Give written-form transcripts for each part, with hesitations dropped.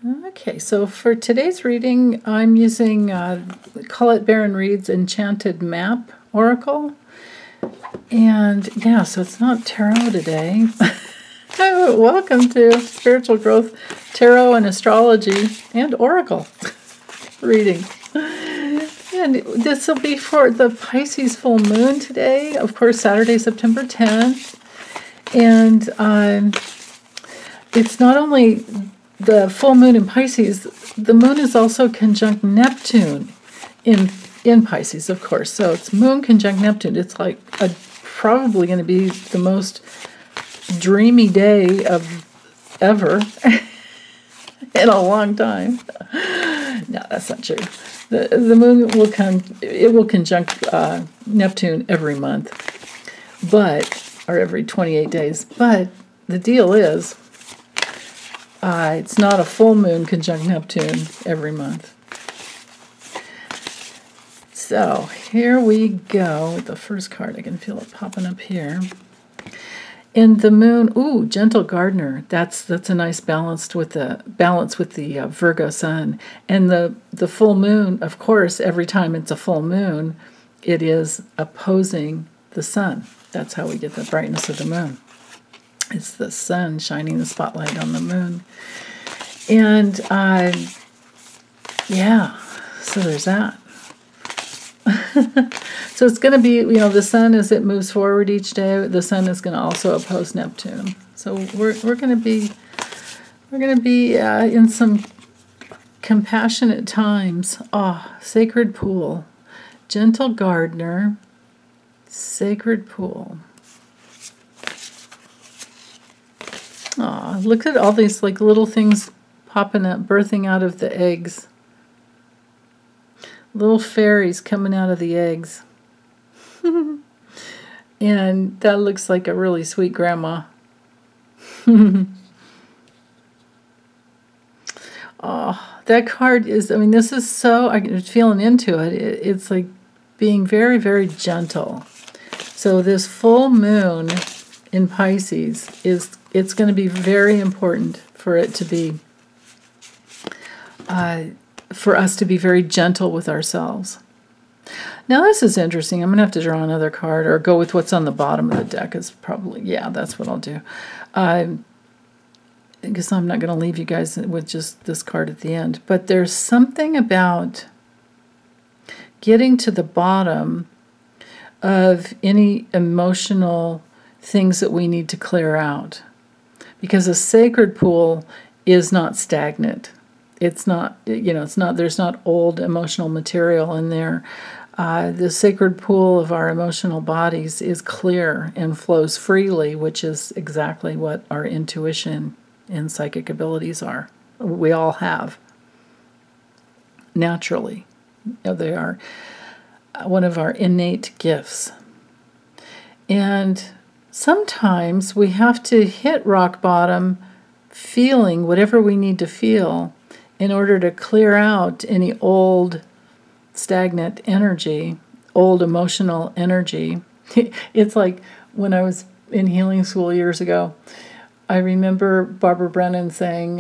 Okay, so for today's reading, I'm using Colette Baron Reid's Enchanted Map Oracle. And yeah, so it's not tarot today. Welcome to Spiritual Growth Tarot and Astrology and Oracle reading. And this will be for the Pisces full moon today, of course, Saturday, September 10th. And it's not only the full moon in Pisces, the moon is also conjunct Neptune in Pisces, of course. So it's moon conjunct Neptune. It's like probably going to be the most dreamy day of ever in a long time. No, that's not true. The moon will conjunct Neptune every month, or every 28 days. But the deal is, it's not a full moon conjunct Neptune every month. So here we go with the first card. I can feel it popping up here. And the moon, ooh, gentle gardener. That's a nice balance with the Virgo sun. And the full moon, of course, every time it's a full moon, it is opposing the sun. That's how we get the brightness of the moon. It's the sun shining the spotlight on the moon. And yeah, so there's that. So it's going to be, the sun, as it moves forward each day, the sun is going to also oppose Neptune. So we're going to be in some compassionate times. Sacred pool, gentle gardener, sacred pool. Look at all these like little things popping up, birthing out of the eggs. Little fairies coming out of the eggs. And that looks like a really sweet grandma. That card is, this is so, I'm feeling into it. It's like being very, very gentle. So this full moon in Pisces it's going to be very important for it to be, for us to be very gentle with ourselves. Now this is interesting. I'm going to have to draw another card or go with what's on the bottom of the deck. Is probably, yeah, that's what I'll do. Because I'm not going to leave you guys with just this card at the end. But there's something about getting to the bottom of any emotional things that we need to clear out. Because a sacred pool is not stagnant. It's not, there's not old emotional material in there. The sacred pool of our emotional bodies is clear and flows freely, which is exactly what our intuition and psychic abilities are. We all have. Naturally. They are one of our innate gifts. And sometimes we have to hit rock bottom, feeling whatever we need to feel in order to clear out any old stagnant energy, old emotional energy. It's like when I was in healing school years ago, I remember Barbara Brennan saying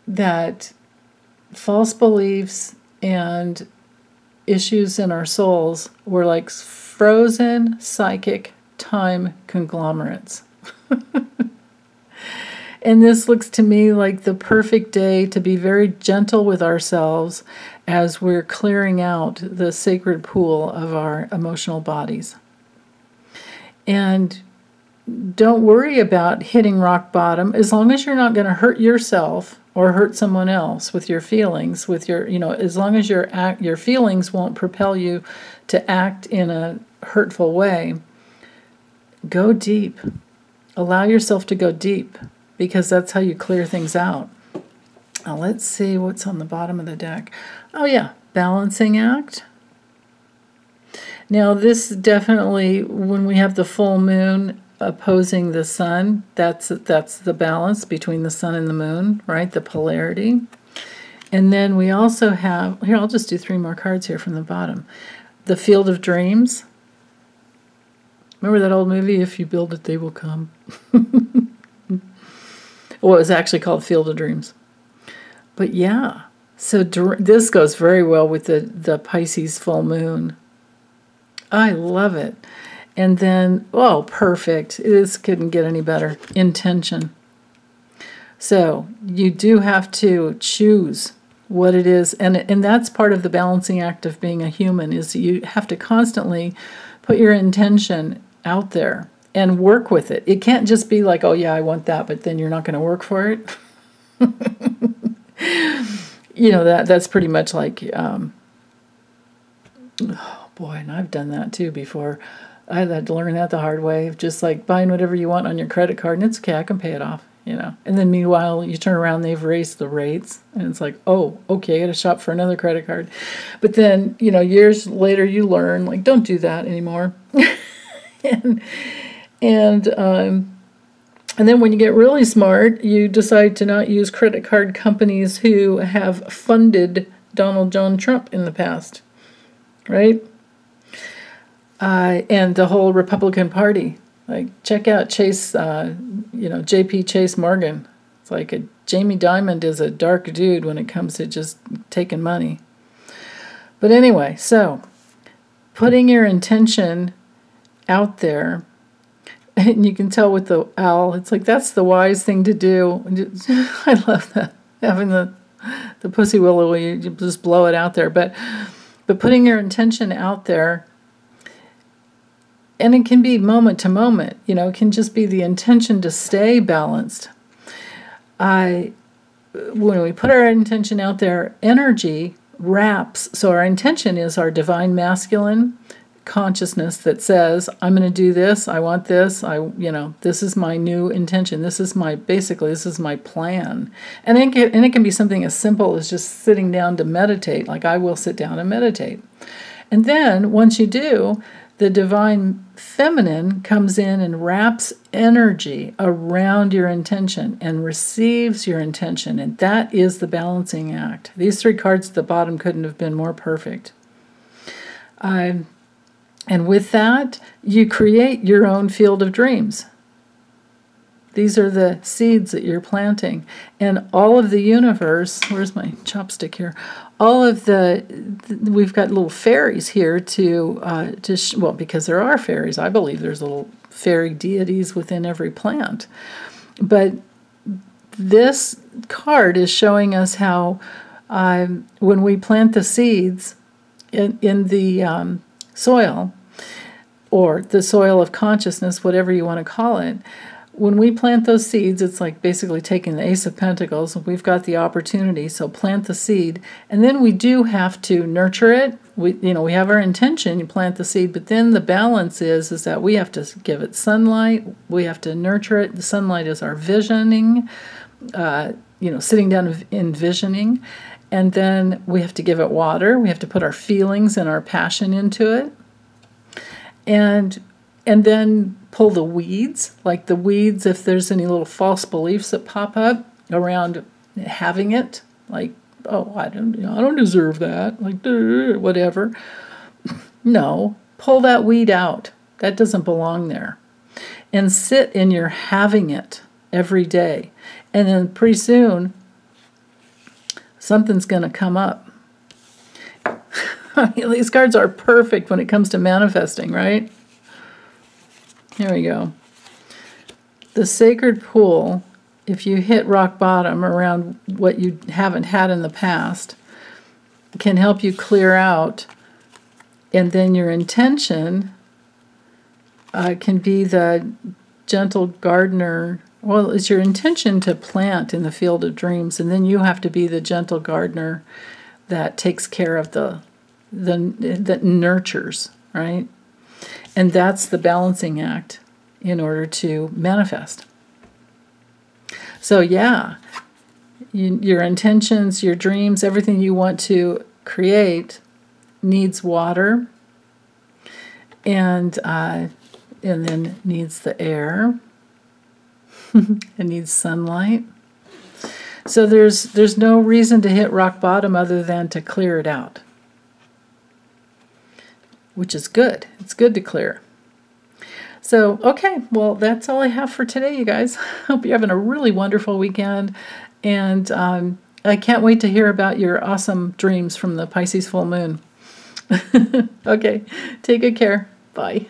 that false beliefs and issues in our souls were like frozen psychic time conglomerates. And this looks to me like the perfect day to be very gentle with ourselves as we're clearing out the sacred pool of our emotional bodies. And don't worry about hitting rock bottom as long as you're not going to hurt yourself or hurt someone else with your feelings, as long as your feelings won't propel you to act in a hurtful way. Go deep. Allow yourself to go deep, because that's how you clear things out. Now let's see what's on the bottom of the deck. Oh yeah, balancing act. Now this definitely, when we have the full moon opposing the sun, that's the balance between the sun and the moon, right? The polarity. And then we also have, here I'll just do 3 more cards here from the bottom. The field of dreams. Remember that old movie, If You Build It, They Will Come? Well, it was actually called Field of Dreams. But yeah, so this goes very well with the Pisces full moon. I love it. And then, oh, perfect. This couldn't get any better. Intention. So you do have to choose what it is. And that's part of the balancing act of being a human, is you have to constantly put your intention out there and work with it. It can't just be like, oh, yeah, I want that, but then you're not going to work for it. You know, that's pretty much like, oh, boy, and I've done that too before. I had to learn that the hard way, just like buying whatever you want on your credit card, and it's okay, I can pay it off, you know. And then meanwhile, you turn around, they've raised the rates, and it's like, oh, okay, I got to shop for another credit card. But then, you know, years later, you learn, like, don't do that anymore. and then when you get really smart, you decide to not use credit card companies who have funded Donald John Trump in the past, right? And the whole Republican Party. Like, check out Chase, JP Chase Morgan. It's like Jamie Dimon is a dark dude when it comes to just taking money. But anyway, so putting your intention out there, and you can tell with the owl, it's like that's the wise thing to do. I love that, having the pussy willow where you just blow it out there. But putting your intention out there, and it can be moment to moment. You know, it can just be the intention to stay balanced. When we put our intention out there, energy wraps. So our intention is our divine masculine consciousness that says, I'm going to do this, I want this, this is my new intention, this is my plan. And it can be something as simple as just sitting down to meditate, like I will sit down and meditate. And then once you do, the divine feminine comes in and wraps energy around your intention and receives your intention, and that is the balancing act. These three cards at the bottom couldn't have been more perfect. And with that, you create your own field of dreams. These are the seeds that you're planting. And all of the universe, where's my chopstick here? All of we've got little fairies here because there are fairies. I believe there's little fairy deities within every plant. But this card is showing us how when we plant the seeds in the soil, or the soil of consciousness, whatever you want to call it, when we plant those seeds, it's like basically taking the Ace of Pentacles. We've got the opportunity, so plant the seed, and then we do have to nurture it. We have our intention, you plant the seed, but then the balance is that we have to give it sunlight. We have to nurture it. The sunlight is our visioning, sitting down and envisioning, and then we have to give it water. We have to put our feelings and our passion into it. And then pull the weeds, like the weeds, if there's any little false beliefs that pop up around having it, like, oh, I don't deserve that, like, whatever. No, pull that weed out. That doesn't belong there. And sit in your having it every day. And then pretty soon, something's going to come up. These cards are perfect when it comes to manifesting, right? Here we go. The sacred pool, if you hit rock bottom around what you haven't had in the past, can help you clear out. And then your intention can be the gentle gardener. Well, it's your intention to plant in the field of dreams, and then you have to be the gentle gardener that takes care of that nurtures, right? And that's the balancing act in order to manifest. So yeah, your intentions, your dreams, everything you want to create needs water, and then needs the air. It needs sunlight. So there's no reason to hit rock bottom other than to clear it out, which is good. It's good to clear. So, okay, well, that's all I have for today, you guys. Hope you're having a really wonderful weekend. And I can't wait to hear about your awesome dreams from the Pisces full moon. Okay, take good care. Bye.